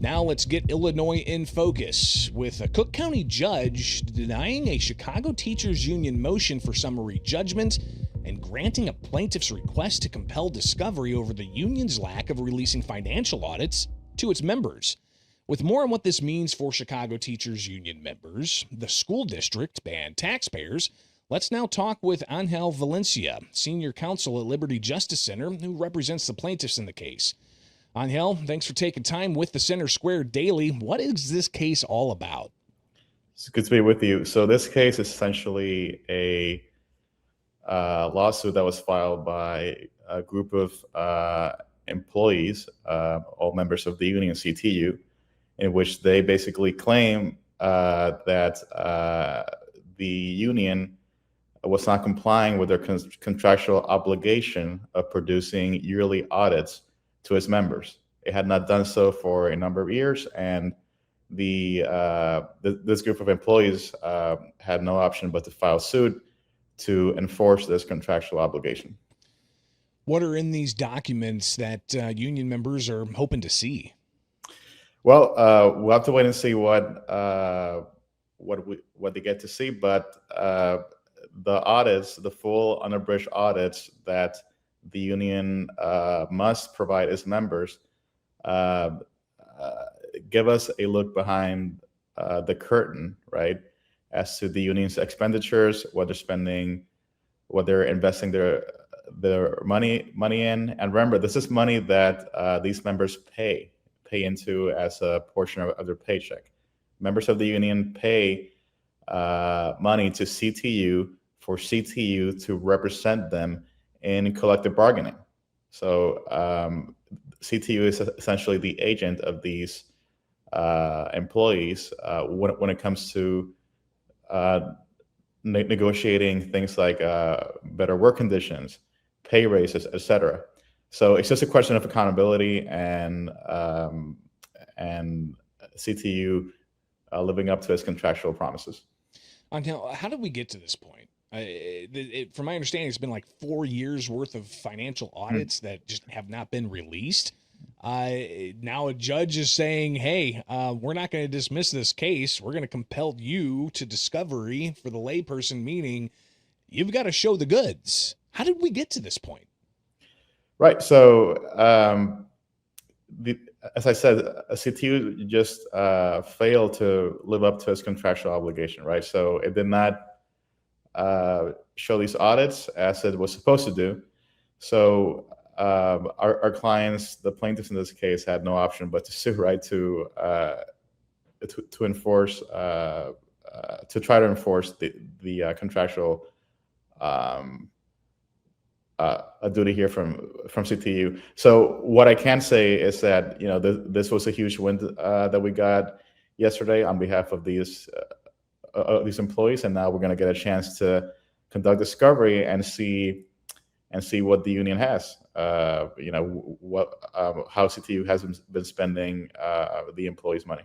Now let's get Illinois in focus with a Cook County judge denying a Chicago teachers union motion for summary judgment and granting a plaintiff's request to compel discovery over the union's lack of releasing financial audits to its members. With more on what this means for Chicago teachers union members, the school district, and taxpayers, let's now talk with Ángel Valencia, senior counsel at Liberty Justice Center, who represents the plaintiffs in the case. Ángel, thanks for taking time with the Center Square Daily. What is this case all about? It's good to be with you. So this case is essentially a lawsuit that was filed by a group of employees, all members of the union CTU, in which they basically claim that the union was not complying with their contractual obligation of producing yearly audits to its members. It had not done so for a number of years, and this group of employees had no option but to file suit to enforce this contractual obligation. What are in these documents that union members are hoping to see? Well, we'll have to wait and see what they get to see, but the audits, the full unabridged audits that the union must provide its members, give us a look behind the curtain, right, as to the union's expenditures, what they're spending, what they're investing their money in. And remember, this is money that these members pay into as a portion of their paycheck. Members of the union pay money to CTU for CTU to represent them in collective bargaining. So CTU is essentially the agent of these employees when it comes to negotiating things like better work conditions, pay raises, etc. So it's just a question of accountability and CTU living up to its contractual promises. How did we get to this point? From my understanding, it's been like 4 years worth of financial audits that just have not been released. Now a judge is saying, hey, we're not going to dismiss this case. We're going to compel you to discovery for the layperson, meaning you've got to show the goods. How did we get to this point? Right. So as I said, CTU just failed to live up to its contractual obligation, right? So it did not show these audits as it was supposed to do. So our clients, the plaintiffs in this case, had no option but to sue, right, to enforce, to try to enforce the contractual a duty here from CTU. So what I can say is that, you know, this was a huge win that we got yesterday on behalf of these employees, and now we're going to get a chance to conduct discovery and see what the union has. You know, how CTU has been spending the employees' money.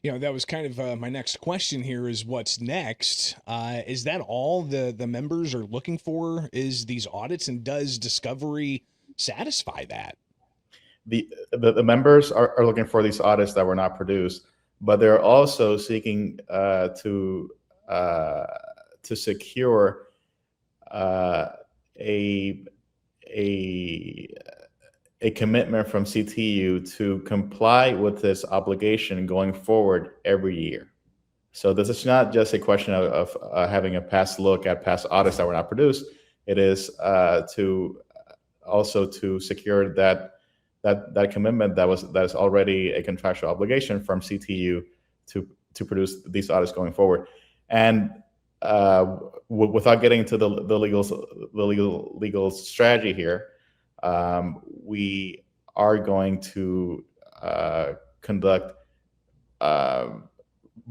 You know, that was kind of my next question here is what's next? Is that all the members are looking for is these audits, and does discovery satisfy that? The members are looking for these audits that were not produced, but they're also seeking to secure a commitment from CTU to comply with this obligation going forward every year. So this is not just a question of having a past look at past audits that were not produced. It is to also to secure that commitment that is already a contractual obligation from CTU to produce these audits going forward. And without getting into the legal strategy here, we are going to conduct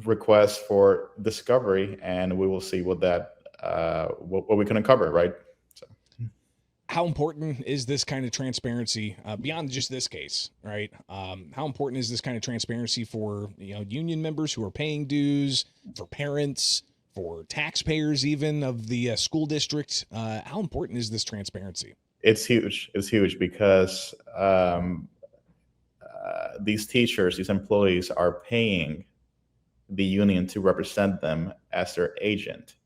requests for discovery, and we will see what we can uncover, right? So. How important is this kind of transparency beyond just this case, right? How important is this kind of transparency for union members who are paying dues, for parents, for taxpayers, even of the school district? How important is this transparency? It's huge. It's huge because these teachers, these employees are paying the union to represent them as their agent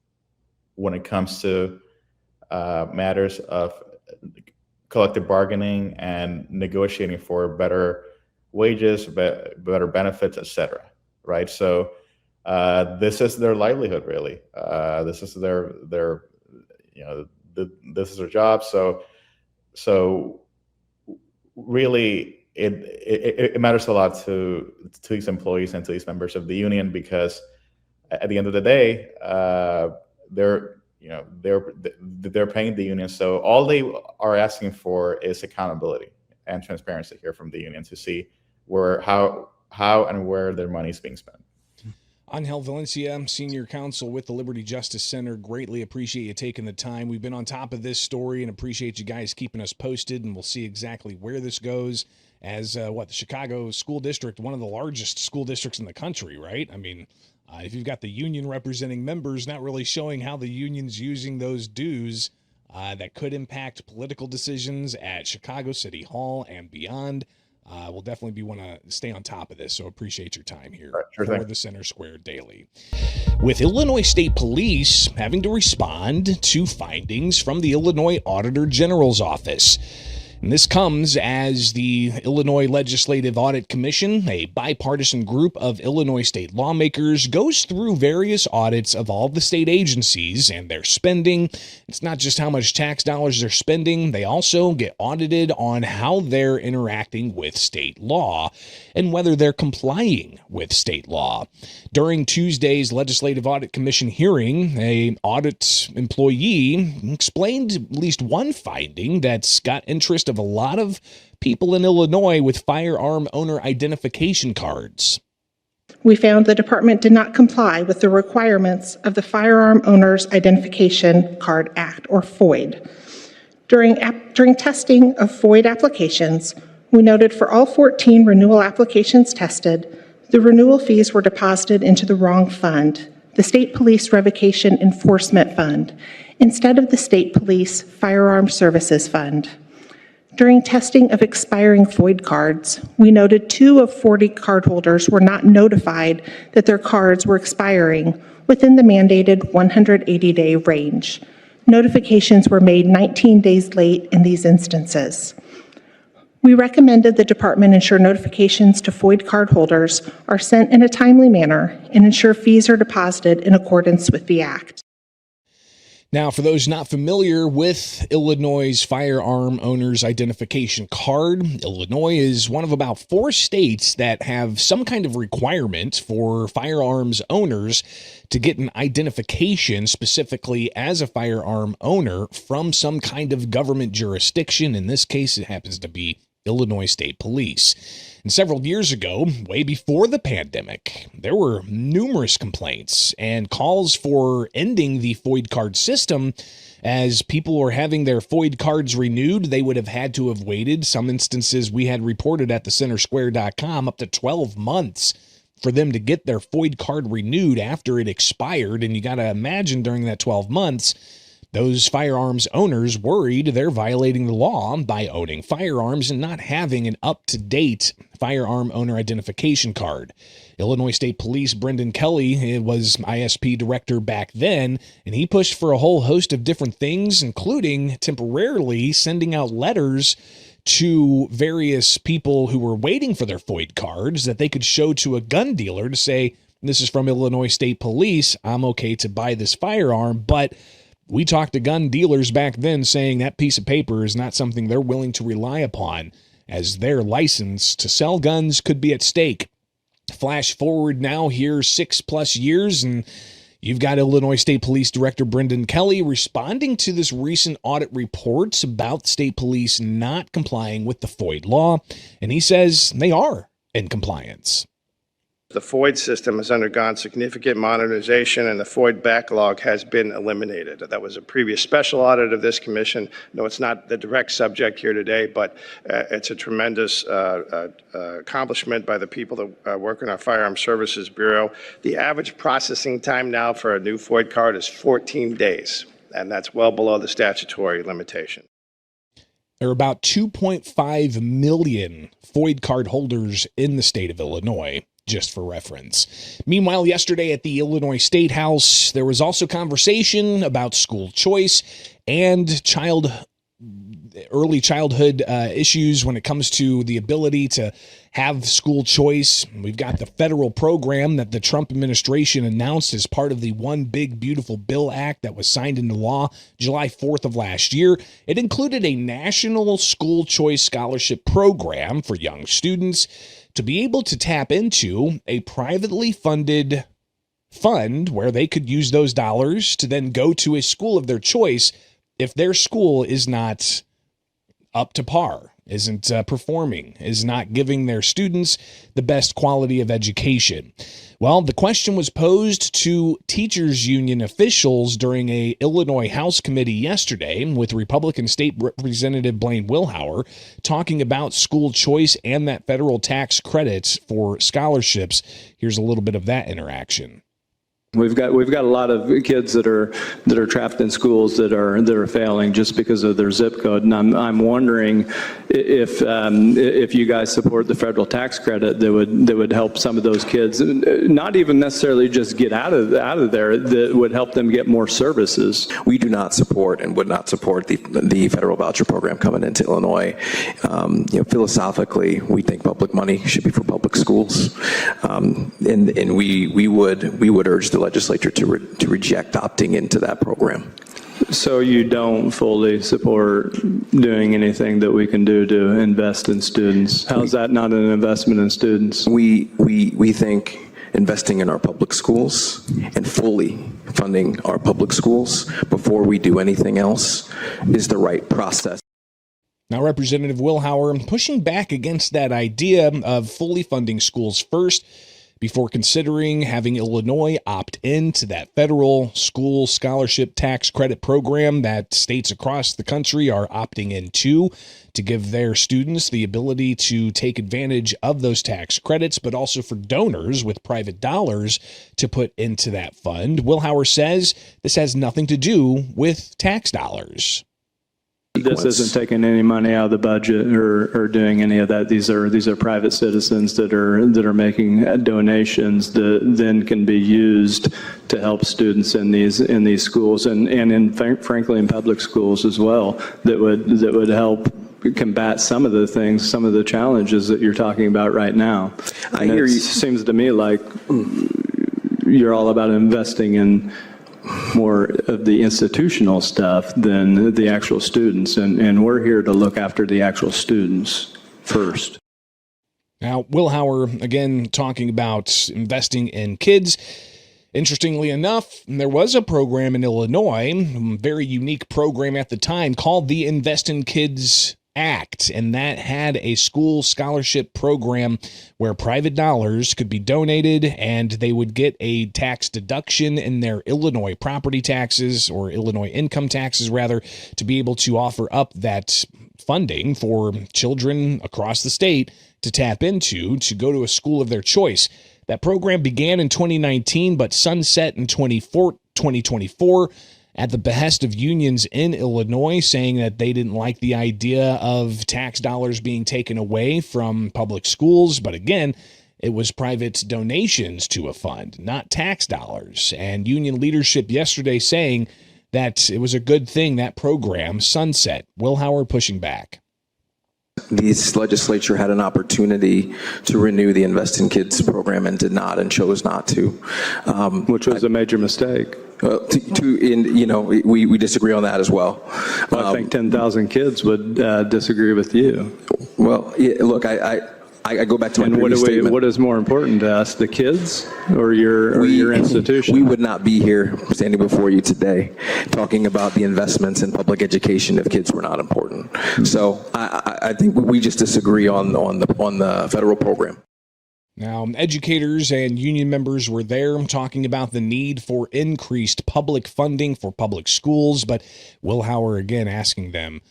when it comes to matters of collective bargaining and negotiating for better wages, better benefits, etc. Right? So this is their livelihood, really. This is their this is their job. So really, it matters a lot to these employees and to these members of the union, because at the end of the day, they're paying the union. So all they are asking for is accountability and transparency here from the union to see how and where their money is being spent. Ángel Valencia, Senior Counsel with the Liberty Justice Center. Greatly appreciate you taking the time. We've been on top of this story and appreciate you guys keeping us posted, and we'll see exactly where this goes as the Chicago School District, one of the largest school districts in the country, right? I mean, if you've got the union representing members, not really showing how the union's using those dues, that could impact political decisions at Chicago City Hall and beyond. We'll definitely want to stay on top of this, so appreciate your time here for the Center Square Daily. With Illinois State Police having to respond to findings from the Illinois Auditor General's office. And this comes as the Illinois Legislative Audit Commission, a bipartisan group of Illinois state lawmakers, goes through various audits of all the state agencies and their spending. It's not just how much tax dollars they're spending. They also get audited on how they're interacting with state law and whether they're complying with state law. During Tuesday's Legislative Audit Commission hearing, an audit employee explained at least one finding that's got interest of a lot of people in Illinois with firearm owner identification cards. We found the department did not comply with the requirements of the Firearm Owners Identification Card Act, or FOID. During testing of FOID applications, we noted for all 14 renewal applications tested, the renewal fees were deposited into the wrong fund, the State Police Revocation Enforcement Fund, instead of the State Police Firearm Services Fund. During testing of expiring FOID cards, we noted 2 of 40 cardholders were not notified that their cards were expiring within the mandated 180-day range. Notifications were made 19 days late in these instances. We recommended the department ensure notifications to FOID cardholders are sent in a timely manner and ensure fees are deposited in accordance with the Act. Now, for those not familiar with Illinois' firearm owner's identification card, Illinois is one of about 4 states that have some kind of requirement for firearms owners to get an identification specifically as a firearm owner from some kind of government jurisdiction. In this case, it happens to be Illinois State Police. And several years ago, way before the pandemic, there were numerous complaints and calls for ending the FOID card system. As people were having their FOID cards renewed, they would have had to have waited. Some instances we had reported at thecentersquare.com up to 12 months for them to get their FOID card renewed after it expired. And you got to imagine during that 12 months, those firearms owners worried they're violating the law by owning firearms and not having an up-to-date firearm owner identification card. Illinois State Police Brendan Kelly was ISP director back then, and he pushed for a whole host of different things, including temporarily sending out letters to various people who were waiting for their FOID cards that they could show to a gun dealer to say, this is from Illinois State Police, I'm okay to buy this firearm. But we talked to gun dealers back then saying that piece of paper is not something they're willing to rely upon, as their license to sell guns could be at stake. Flash forward now here 6+ years, and you've got Illinois State Police Director Brendan Kelly responding to this recent audit report about state police not complying with the FOID law, and he says they are in compliance. The FOID system has undergone significant modernization, and the FOID backlog has been eliminated. That was a previous special audit of this commission. No, it's not the direct subject here today, but it's a tremendous accomplishment by the people that work in our Firearm Services Bureau. The average processing time now for a new FOID card is 14 days, and that's well below the statutory limitation. There are about 2.5 million FOID card holders in the state of Illinois, just for reference. Meanwhile, yesterday at the Illinois State House, there was also conversation about school choice and early childhood issues when it comes to the ability to have school choice. We've got the federal program that the Trump administration announced as part of the One Big Beautiful Bill Act that was signed into law July 4th of last year. It included a national school choice scholarship program for young students to be able to tap into a privately funded fund where they could use those dollars to then go to a school of their choice if their school is not up to par, isn't performing, is not giving their students the best quality of education. Well, the question was posed to teachers union officials during a Illinois House committee yesterday with Republican State Representative Blaine Wilhauer talking about school choice and that federal tax credits for scholarships. Here's a little bit of that interaction. We've got a lot of kids that are trapped in schools that are failing just because of their zip code, and I'm wondering if you guys support the federal tax credit that would help some of those kids, not even necessarily just get out of there, that would help them get more services. We do not support and would not support the federal voucher program coming into Illinois. Philosophically, we think public money should be for public schools, and we would urge the legislature to reject opting into that program. So you don't fully support doing anything that we can do to invest in students? How's that not an investment in students? We think investing in our public schools and fully funding our public schools before we do anything else is the right process. Now, Representative Wilhauer pushing back against that idea of fully funding schools first before considering having Illinois opt into that federal school scholarship tax credit program that states across the country are opting into to give their students the ability to take advantage of those tax credits, but also for donors with private dollars to put into that fund. Wilhauer says this has nothing to do with tax dollars. This isn't taking any money out of the budget or doing any of that. These are private citizens that are making donations that then can be used to help students in these schools and frankly in public schools as well, that would help combat some of the challenges that you're talking about right now. I hear you. It seems to me like you're all about investing in more of the institutional stuff than the actual students, and we're here to look after the actual students first. Now, Wilhauer, again, talking about investing in kids. Interestingly enough, there was a program in Illinois, a very unique program at the time, called the Invest in Kids Act, and that had a school scholarship program where private dollars could be donated and they would get a tax deduction in their Illinois property taxes, or Illinois income taxes rather, to be able to offer up that funding for children across the state to tap into to go to a school of their choice. That program began in 2019 but sunset in 2024 at the behest of unions in Illinois, saying that they didn't like the idea of tax dollars being taken away from public schools. But again, it was private donations to a fund, not tax dollars. And union leadership yesterday saying that it was a good thing that program sunset. Wilhauer pushing back. This legislature had an opportunity to renew the Invest in Kids program and did not, and chose not to. Which was a major mistake. We disagree on that as well. I think 10,000 kids would disagree with you. Well, yeah, look, I go back to my previous statement. What is more important to us, the kids or your institution? We would not be here standing before you today talking about the investments in public education if kids were not important. So I think we just disagree on the federal program. Now, educators and union members were there talking about the need for increased public funding for public schools, but Wilhauer again asking them,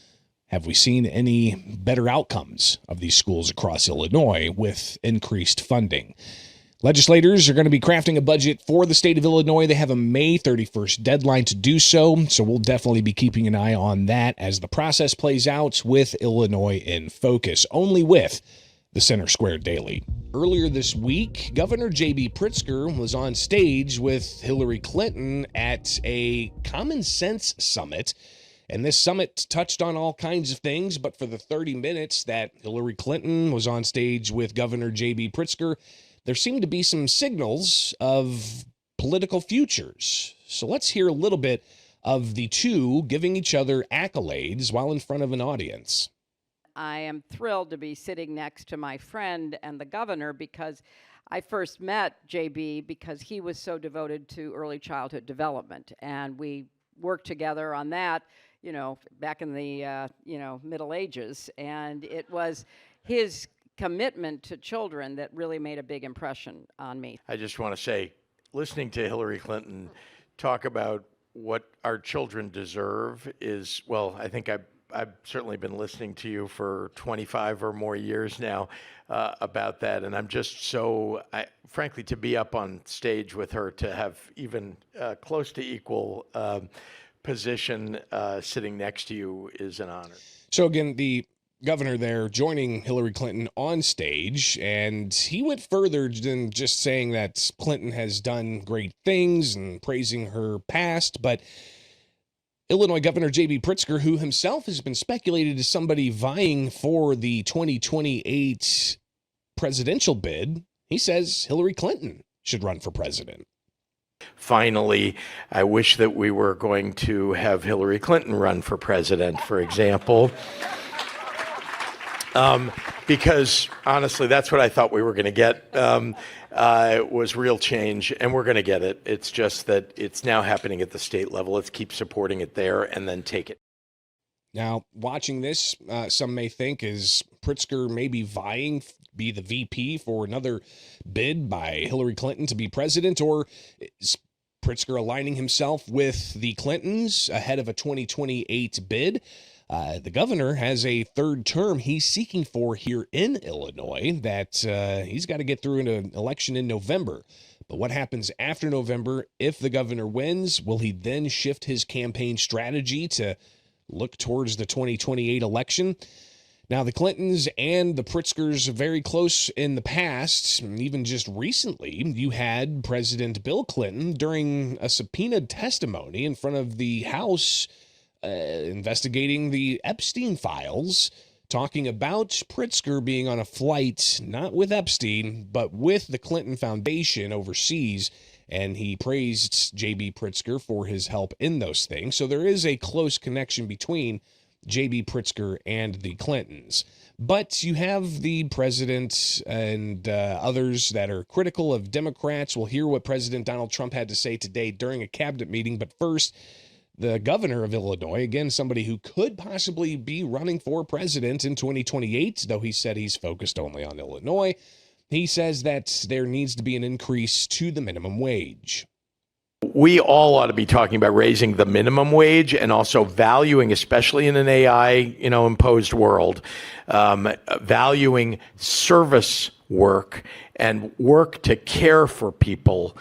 have we seen any better outcomes of these schools across Illinois with increased funding? Legislators are going to be crafting a budget for the state of Illinois. They have a May 31st deadline to do so, so we'll definitely be keeping an eye on that as the process plays out with Illinois in focus, only with the Center Square Daily. Earlier this week, Governor J.B. Pritzker was on stage with Hillary Clinton at a Common Sense Summit. And this summit touched on all kinds of things, but for the 30 minutes that Hillary Clinton was on stage with Governor J.B. Pritzker, there seemed to be some signals of political futures. So let's hear a little bit of the two giving each other accolades while in front of an audience. I am thrilled to be sitting next to my friend and the governor because I first met JB because he was so devoted to early childhood development, and we worked together on that, back in the, Middle Ages, and it was his commitment to children that really made a big impression on me. I just want to say, listening to Hillary Clinton talk about what our children deserve is, well, I think I've certainly been listening to you for 25 or more years now about that, and I'm just so, frankly, to be up on stage with her, to have even close to equal position sitting next to you is an honor. So again, the governor there joining Hillary Clinton on stage, and he went further than just saying that Clinton has done great things and praising her past, but Illinois Governor J.B. Pritzker, who himself has been speculated as somebody vying for the 2028 presidential bid, he says Hillary Clinton should run for president. Finally, I wish that we were going to have Hillary Clinton run for president, for example. Because honestly, that's what I thought we were going to get, was real change, and we're going to get it. It's just that it's now happening at the state level. Let's keep supporting it there and then take it. Now, watching this, some may think is Pritzker maybe vying to be the VP for another bid by Hillary Clinton to be president, or is Pritzker aligning himself with the Clintons ahead of a 2028 bid? The governor has a third term he's seeking for here in Illinois that he's got to get through an election in November. But what happens after November if the governor wins? Will he then shift his campaign strategy to look towards the 2028 election? Now, the Clintons and the Pritzkers are very close in the past. Even just recently, you had President Bill Clinton during a subpoenaed testimony in front of the House investigating the Epstein files, talking about Pritzker being on a flight, not with Epstein, but with the Clinton Foundation overseas, and he praised J.B. Pritzker for his help in those things. So there is a close connection between J.B. Pritzker and the Clintons. But you have the president and others that are critical of Democrats. We'll hear what President Donald Trump had to say today during a cabinet meeting. But first, the governor of Illinois, again, somebody who could possibly be running for president in 2028, though he said he's focused only on Illinois. He says that there needs to be an increase to the minimum wage. We all ought to be talking about raising the minimum wage and also valuing, especially in an AI, imposed world, valuing service work and work to care for people.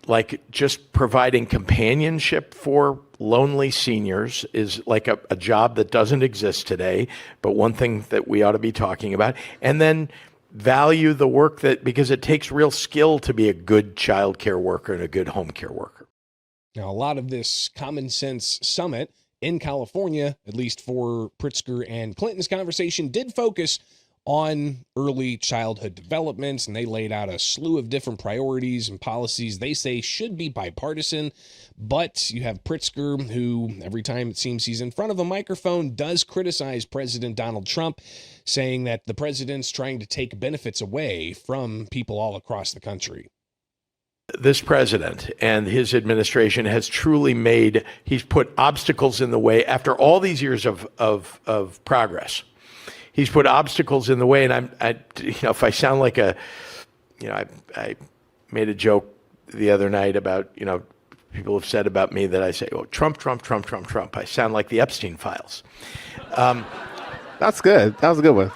Like just providing companionship for lonely seniors is like a job that doesn't exist today, but one thing that we ought to be talking about. And then value the work because it takes real skill to be a good child care worker and a good home care worker. Now, a lot of this Common Sense Summit in California, at least for Pritzker and Clinton's conversation, did focus on early childhood development, and they laid out a slew of different priorities and policies they say should be bipartisan. But you have Pritzker, who every time it seems he's in front of a microphone does criticize President Donald Trump, saying that the president's trying to take benefits away from people all across the country. This president and his administration has truly he's put obstacles in the way after all these years of progress. He's put obstacles in the way, and if I sound like I made a joke the other night about, people have said about me that I say, oh, Trump, Trump, Trump, Trump, Trump. I sound like the Epstein files. That's good. That was a good one.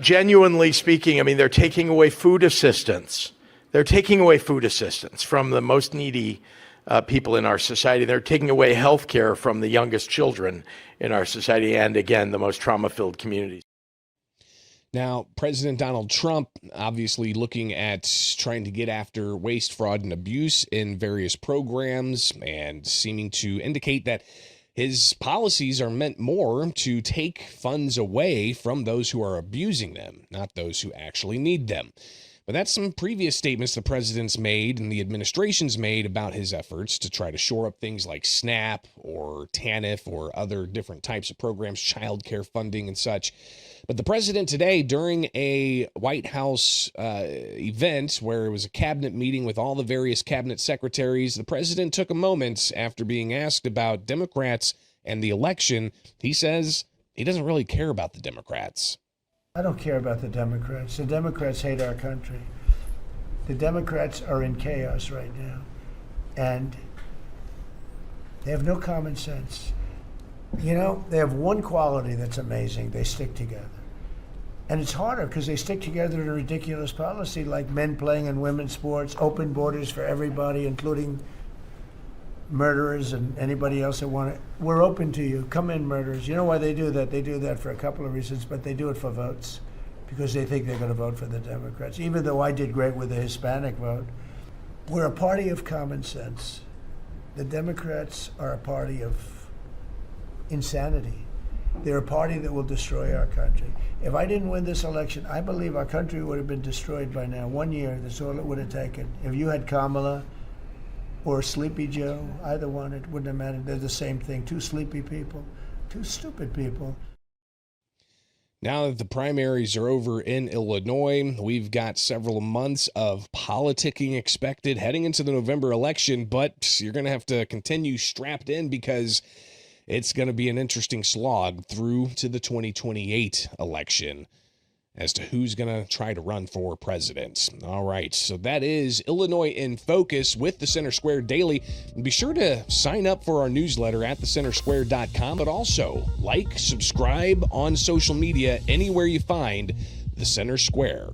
Genuinely speaking, I mean, they're taking away food assistance. They're taking away food assistance from the most needy people in our society. They're taking away health care from the youngest children in our society and, again, the most trauma-filled communities. Now, President Donald Trump obviously looking at trying to get after waste, fraud, and abuse in various programs and seeming to indicate that his policies are meant more to take funds away from those who are abusing them, not those who actually need them. But that's some previous statements the president's made and the administration's made about his efforts to try to shore up things like SNAP or TANF or other different types of programs, childcare funding and such. But the president today, during a White House event where it was a cabinet meeting with all the various cabinet secretaries, the president took a moment after being asked about Democrats and the election. He says he doesn't really care about the Democrats. I don't care about the Democrats. The Democrats hate our country. The Democrats are in chaos right now, and they have no common sense. You know, they have one quality that's amazing. They stick together. And it's harder because they stick together in a ridiculous policy like men playing in women's sports, open borders for everybody, including murderers and anybody else that want it. We're open to you. Come in, murderers. You know why they do that? They do that for a couple of reasons, but they do it for votes because they think they're going to vote for the Democrats, even though I did great with the Hispanic vote. We're a party of common sense. The Democrats are a party of insanity. They're a party that will destroy our country. If I didn't win this election, I believe our country would have been destroyed by now. 1 year, that's all it would have taken. If you had Kamala or Sleepy Joe, either one, it wouldn't have mattered. They're the same thing. Two sleepy people, two stupid people. Now that the primaries are over in Illinois, we've got several months of politicking expected heading into the November election, but you're going to have to continue strapped in because it's going to be an interesting slog through to the 2028 election as to who's going to try to run for president. All right, so that is Illinois in Focus with the Center Square Daily. And be sure to sign up for our newsletter at thecentersquare.com, but also like, subscribe on social media anywhere you find the Center Square.